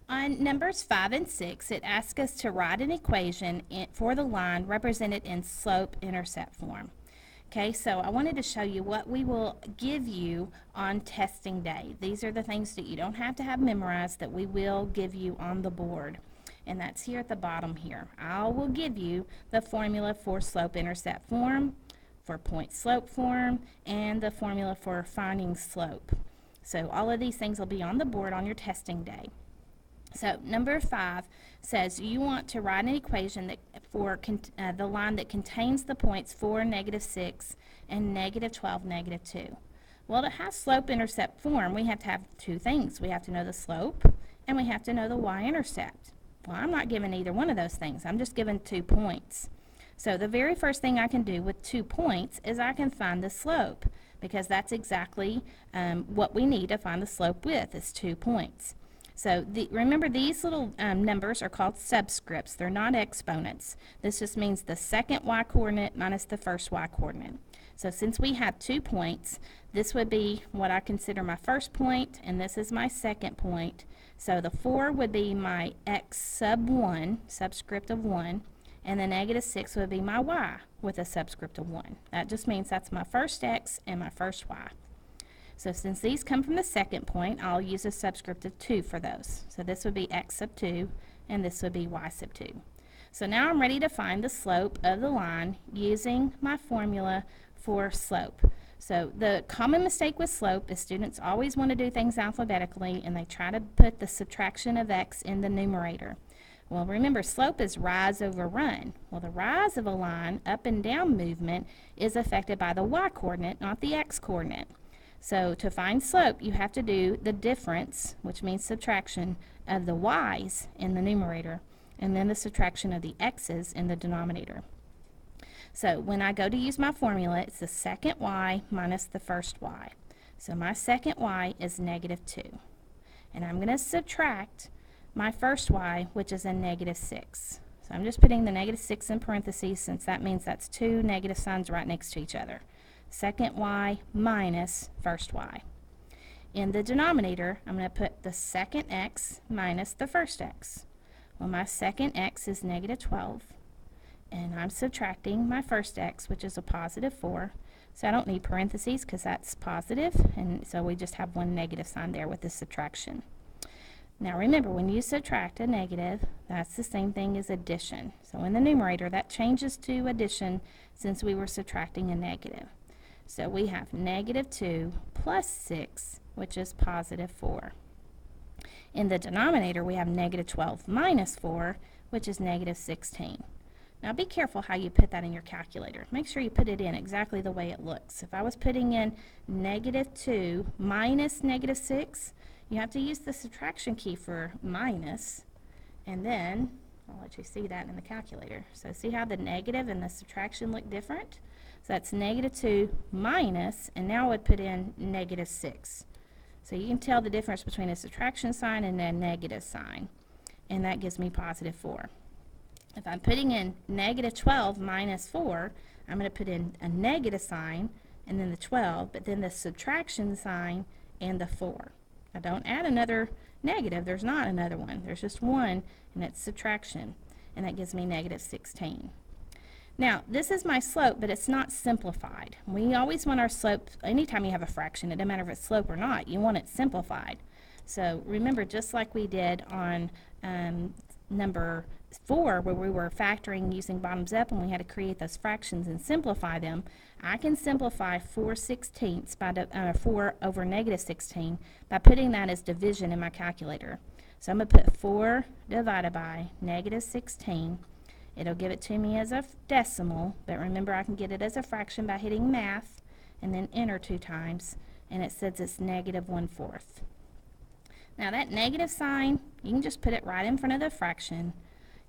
On numbers 5 and 6, it asks us to write an equation for the line represented in slope-intercept form. Okay, so I wanted to show you what we will give you on testing day. These are the things that you don't have to have memorized that we will give you on the board. And that's here at the bottom here. I will give you the formula for slope-intercept form, for point-slope form, and the formula for finding slope. So all of these things will be on the board on your testing day. So number 5 says you want to write an equation that for the line that contains the points 4, -6, and -12, -2. Well, to have slope-intercept form, we have to have two things. We have to know the slope, and we have to know the y-intercept. Well, I'm not given either one of those things. I'm just given 2 points. So the very first thing I can do with 2 points is I can find the slope, because that's exactly what we need to find the slope with, is 2 points. So remember, these little numbers are called subscripts. They're not exponents. This just means the second y-coordinate minus the first y-coordinate. So since we have 2 points, this would be what I consider my first point, and this is my second point. So the 4 would be my x sub 1, subscript of 1, and the -6 would be my y with a subscript of 1. That just means that's my first x and my first y. So since these come from the second point, I'll use a subscript of 2 for those. So this would be x sub 2, and this would be y sub 2. So now I'm ready to find the slope of the line using my formula for slope. So the common mistake with slope is students always want to do things alphabetically, and they try to put the subtraction of x in the numerator. Well, remember, slope is rise over run. Well, the rise of a line, up and down movement, is affected by the y-coordinate, not the x-coordinate. So to find slope, you have to do the difference, which means subtraction, of the y's in the numerator, and then the subtraction of the x's in the denominator. So when I go to use my formula, it's the second y minus the first y. So my second y is -2. And I'm going to subtract my first y, which is a -6. So I'm just putting the -6 in parentheses, since that means that's 2 negative signs right next to each other. Second y minus first y. In the denominator, I'm going to put the second x minus the first x. Well, my second x is -12, and I'm subtracting my first x, which is a +4. So I don't need parentheses because that's positive, and so we just have one negative sign there with the subtraction. Now remember, when you subtract a negative, that's the same thing as addition. So in the numerator, that changes to addition since we were subtracting a negative. So we have -2 plus 6, which is +4. In the denominator, we have -12 minus 4, which is -16. Now be careful how you put that in your calculator. Make sure you put it in exactly the way it looks. If I was putting in -2 minus -6, you have to use the subtraction key for minus, and then I'll let you see that in the calculator. So see how the negative and the subtraction look different? So that's -2 minus, and now I would put in -6. So you can tell the difference between a subtraction sign and a negative sign, and that gives me +4. If I'm putting in -12 minus 4, I'm going to put in a negative sign and then the 12, but then the subtraction sign and the 4. I don't add another negative. There's not another one. There's just one, and it's subtraction, and that gives me -16. Now, this is my slope, but it's not simplified. We always want our slope, anytime you have a fraction, it doesn't matter if it's slope or not, you want it simplified. So remember, just like we did on number 4, where we were factoring using bottoms up and we had to create those fractions and simplify them, I can simplify 4/16 by 4 over -16 by putting that as division in my calculator. So I'm going to put 4 divided by -16. It'll give it to me as a decimal, but remember, I can get it as a fraction by hitting math and then enter 2 times, and it says it's -1/4. Now that negative sign, you can just put it right in front of the fraction.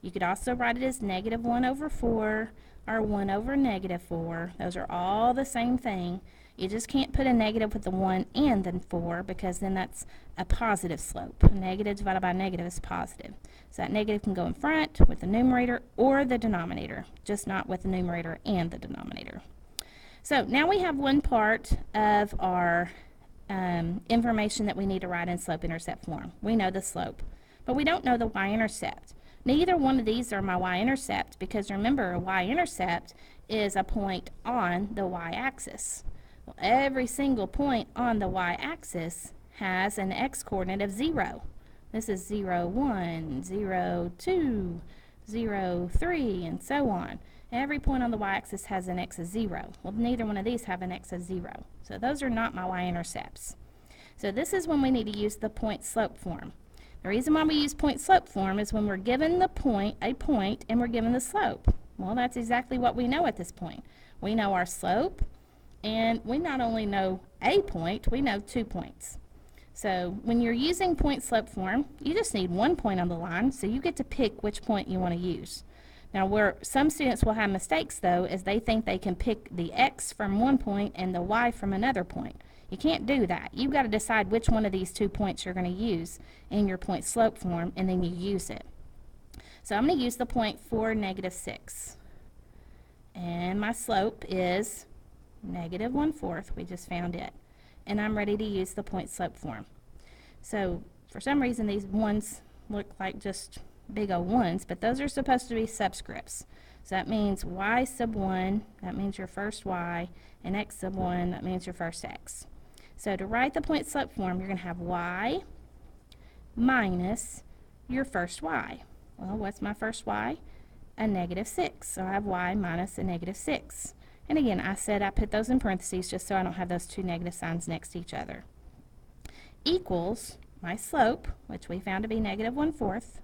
You could also write it as -1/4 or 1 over -4. Those are all the same thing. You just can't put a negative with the 1 and then 4, because then that's a positive slope. A negative divided by a negative is positive. So that negative can go in front with the numerator or the denominator, just not with the numerator and the denominator. So now we have one part of our information that we need to write in slope-intercept form. We know the slope. but we don't know the y-intercept. Neither one of these are my y-intercept because remember, a y-intercept is a point on the y-axis. Well, every single point on the y-axis has an x-coordinate of 0. This is 0, 1, 0, 2, 0, 3, and so on. Every point on the y-axis has an x of 0. Well, neither one of these have an x of 0. So those are not my y-intercepts. So this is when we need to use the point-slope form. The reason why we use point-slope form is when we're given the point, a point, and we're given the slope. Well, that's exactly what we know at this point. We know our slope, and we not only know a point, we know 2 points. So when you're using point-slope form, you just need 1 point on the line, so you get to pick which point you want to use. Now, where some students will have mistakes, though, is they think they can pick the x from one point and the y from another point. You can't do that. You've got to decide which one of these 2 points you're going to use in your point-slope form, and then you use it. So I'm going to use the point for -6. And my slope is -1/4. We just found it. And I'm ready to use the point-slope form. So for some reason, these ones look like just big old ones, but those are supposed to be subscripts. So that means y sub 1, that means your first y, and x sub 1, that means your first x. So to write the point-slope form, you're going to have y minus your first y. Well, what's my first y? A -6. So I have y minus a -6. And again, I said I put those in parentheses just so I don't have those two negative signs next to each other. Equals my slope, which we found to be -1/4,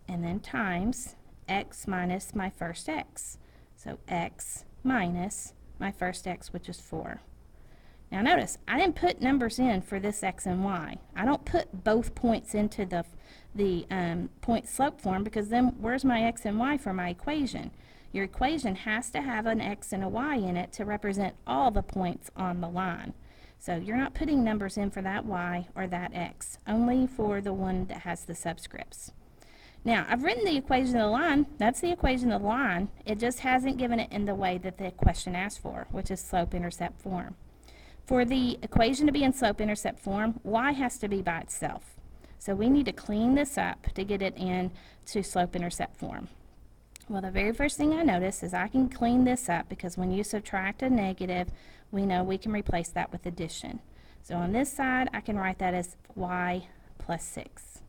and then times x minus my first x. So x minus my first x, which is 4. Now notice, I didn't put numbers in for this x and y. I don't put both points into the point-slope form because then where's my x and y for my equation? Your equation has to have an x and a y in it to represent all the points on the line. So you're not putting numbers in for that y or that x, only for the one that has the subscripts. Now, I've written the equation of the line. That's the equation of the line. It just hasn't given it in the way that the question asked for, which is slope-intercept form. For the equation to be in slope-intercept form, y has to be by itself. So we need to clean this up to get it into slope-intercept form. Well, the very first thing I notice is I can clean this up because when you subtract a negative, we know we can replace that with addition. So on this side, I can write that as y plus 6.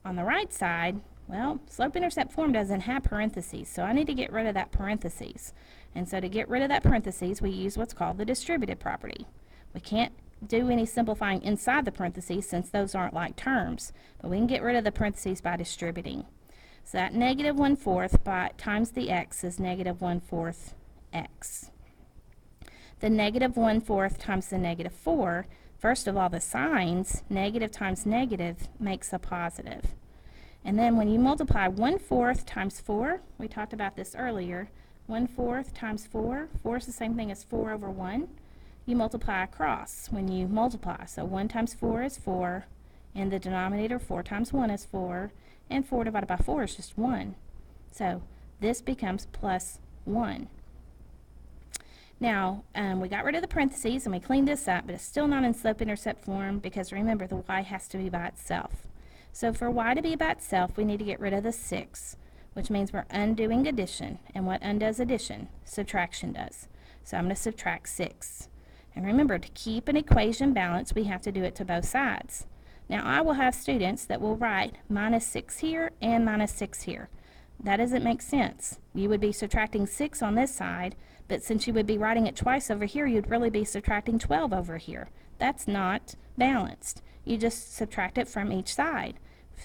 On the right side, well, slope-intercept form doesn't have parentheses, so I need to get rid of that parentheses. And so to get rid of that parentheses, we use what's called the distributive property. We can't do any simplifying inside the parentheses since those aren't like terms, but we can get rid of the parentheses by distributing. So that -1/4 times the x is -1/4 x. The -1/4 times the -4, first of all, the signs, negative times negative, makes a positive. And then when you multiply 1/4 times 4, we talked about this earlier, 1/4 times 4, 4 is the same thing as 4 over 1. You multiply across when you multiply. So 1 times 4 is 4. In the denominator, 4 times 1 is 4. And 4 divided by 4 is just 1. So this becomes plus 1. Now, we got rid of the parentheses and we cleaned this up, but it's still not in slope-intercept form because remember, the y has to be by itself. So for y to be by itself, we need to get rid of the 6, which means we're undoing addition. And what undoes addition? Subtraction does. So I'm going to subtract 6. And remember, to keep an equation balanced, we have to do it to both sides. Now, I will have students that will write -6 here and -6 here. That doesn't make sense. You would be subtracting 6 on this side, but since you would be writing it twice over here, you'd really be subtracting 12 over here. That's not balanced. You just subtract it from each side,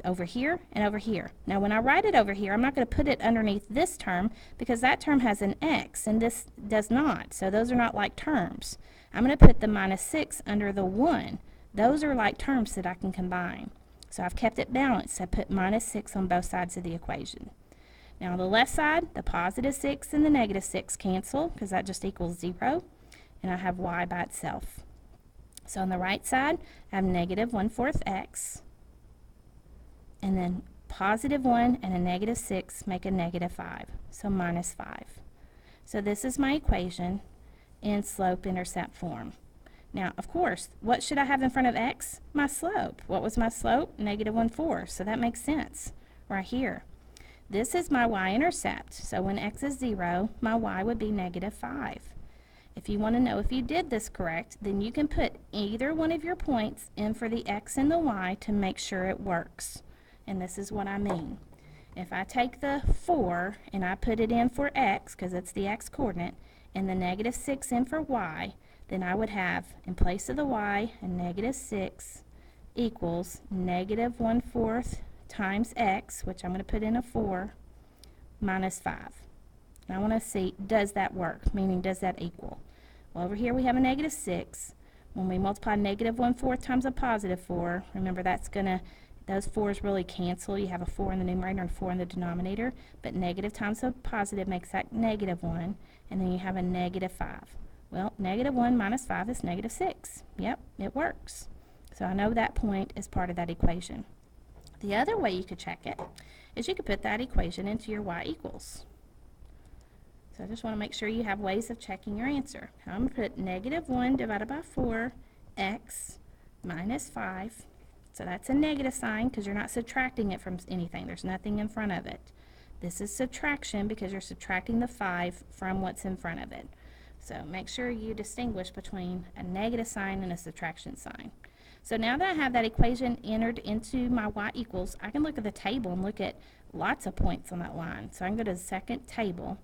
over here and over here. Now, when I write it over here, I'm not going to put it underneath this term because that term has an x and this does not. So those are not like terms. I'm going to put the -6 under the 1. Those are like terms that I can combine. So I've kept it balanced. I put -6 on both sides of the equation. Now on the left side, the +6 and the -6 cancel because that just equals 0. And I have y by itself. So on the right side, I have -1/4 x. And then +1 and a -6 make a -5. So -5. So this is my equation in slope-intercept form. Now, of course, what should I have in front of x? My slope. What was my slope? Negative 1, 4. So that makes sense right here. This is my y-intercept. So when x is 0, my y would be negative 5. If you want to know if you did this correct, then you can put either one of your points in for the x and the y to make sure it works. And this is what I mean. If I take the 4 and I put it in for x, because it's the x coordinate, and the negative 6 in for y, then I would have, in place of the y, a negative 6 equals negative 1/4 times x, which I'm going to put in a 4, minus 5. And I want to see, does that work? Meaning, does that equal? Well, over here we have a negative 6. When we multiply negative 1/4 times a positive 4, remember that's going to, those 4's really cancel. You have a 4 in the numerator and 4 in the denominator, but negative times a positive makes that negative 1, and then you have a negative 5. Well, negative 1 minus 5 is negative 6. Yep, it works. So I know that point is part of that equation. The other way you could check it is you could put that equation into your y equals. So I just want to make sure you have ways of checking your answer. I'm going to put negative 1 divided by 4x minus 5. So that's a negative sign because you're not subtracting it from anything. There's nothing in front of it. This is subtraction because you're subtracting the 5 from what's in front of it. So make sure you distinguish between a negative sign and a subtraction sign. So now that I have that equation entered into my y equals, I can look at the table and look at lots of points on that line. So I can go to the second table,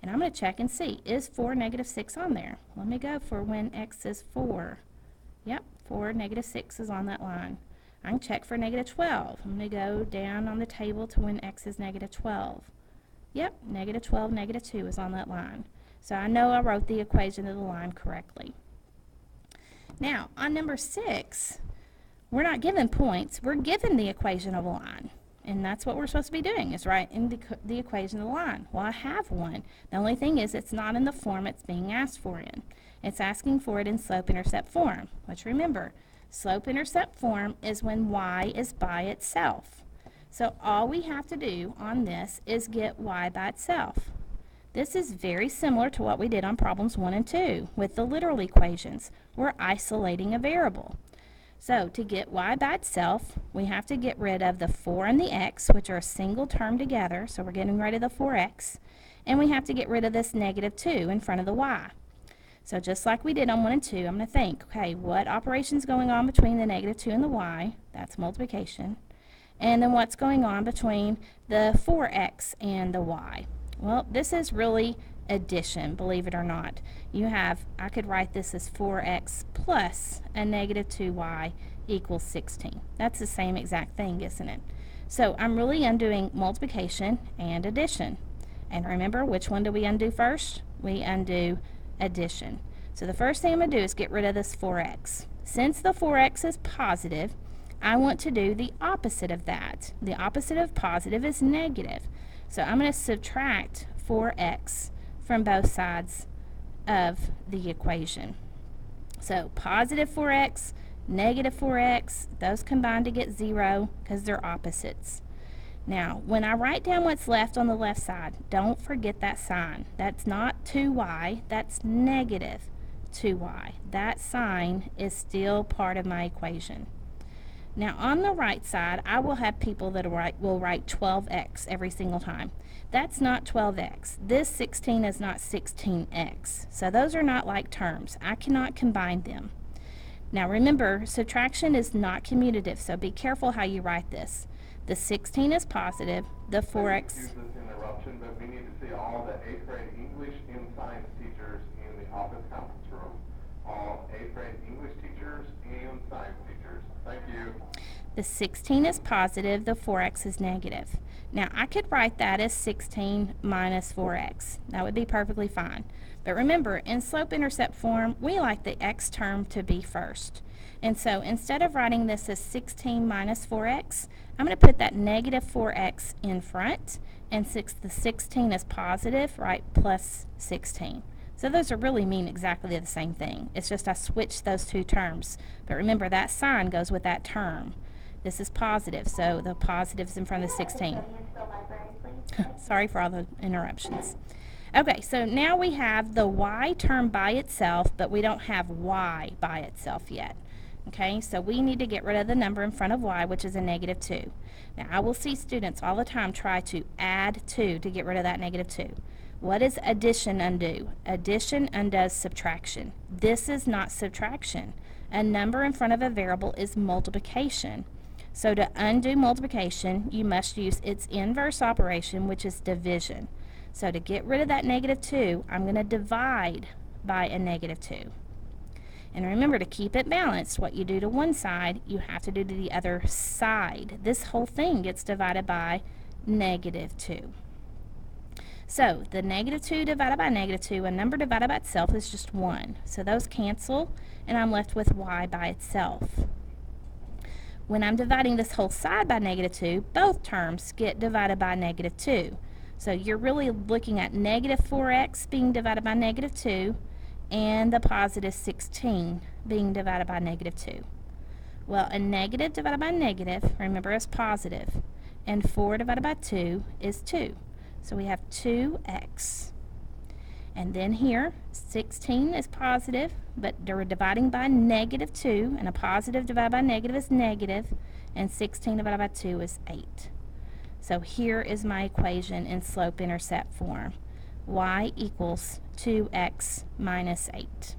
and I'm going to check and see, is 4, negative 6 on there? Let me go for when x is 4. Yep, 4, negative 6 is on that line. I can check for negative 12. I'm going to go down on the table to when x is negative 12. Yep, negative 12, negative 2 is on that line. So I know I wrote the equation of the line correctly. Now, on number 6, we're not given points. We're given the equation of a line. And that's what we're supposed to be doing, is writing the equation of the line. Well, I have one. The only thing is it's not in the form it's being asked for in. It's asking for it in slope-intercept form, which remember, slope-intercept form is when y is by itself. So all we have to do on this is get y by itself. This is very similar to what we did on problems 1 and 2 with the literal equations. We're isolating a variable. So to get y by itself, we have to get rid of the 4 and the x, which are a single term together, so we're getting rid of the 4x, and we have to get rid of this negative 2 in front of the y. So just like we did on 1 and 2, I'm going to think, okay, what operation is going on between the negative 2 and the y? That's multiplication. And then what's going on between the 4x and the y? Well, this is really addition, believe it or not. You have, I could write this as 4x plus a negative 2y equals 16. That's the same exact thing, isn't it? So I'm really undoing multiplication and addition. And remember, which one do we undo first? We undo addition. So the first thing I'm going to do is get rid of this 4x. Since the 4x is positive, I want to do the opposite of that. The opposite of positive is negative. So I'm going to subtract 4x from both sides of the equation. So positive 4x, negative 4x, those combine to get 0 because they're opposites. Now, when I write down what's left on the left side, don't forget that sign. That's not 2y, that's negative 2y. That sign is still part of my equation. Now, on the right side, I will have people that will write 12x every single time. That's not 12x. This 16 is not 16x. So those are not like terms. I cannot combine them. Now, remember, subtraction is not commutative, so be careful how you write this. The 16 is positive, the 4x... Excuse this interruption, but we need to see all the 8th grade English and science teachers in the office conference room. All 8th grade English teachers and science teachers. Thank you. The 16 is positive, the 4x is negative. Now, I could write that as 16 minus 4x. That would be perfectly fine. But remember, in slope-intercept form, we like the x term to be first. And so instead of writing this as 16 minus 4x, I'm going to put that negative 4x in front. And since the 16 is positive, right, plus 16. So those are really mean exactly the same thing. It's just I switched those two terms. But remember, that sign goes with that term. This is positive, so the positive is in front of the 16. Sorry for all the interruptions. Okay, so now we have the y term by itself, but we don't have y by itself yet. Okay, so we need to get rid of the number in front of y, which is a -2. Now, I will see students all the time try to add 2 to get rid of that -2. What does addition undo? Addition undoes subtraction. This is not subtraction. A number in front of a variable is multiplication. So to undo multiplication, you must use its inverse operation, which is division. So to get rid of that -2, I'm going to divide by a -2. And remember, to keep it balanced, what you do to one side, you have to do to the other side. This whole thing gets divided by -2. So the -2 divided by -2, a number divided by itself is just 1. So those cancel, and I'm left with y by itself. When I'm dividing this whole side by -2, both terms get divided by -2. So you're really looking at -4x being divided by -2 and the positive 16 being divided by -2. Well, a negative divided by negative, remember, is positive, and 4 divided by 2 is 2. So we have 2x. And then here, 16 is positive, but we're dividing by -2, and a positive divided by negative is negative, and 16 divided by 2 is 8. So here is my equation in slope-intercept form. Y equals 2x minus 8.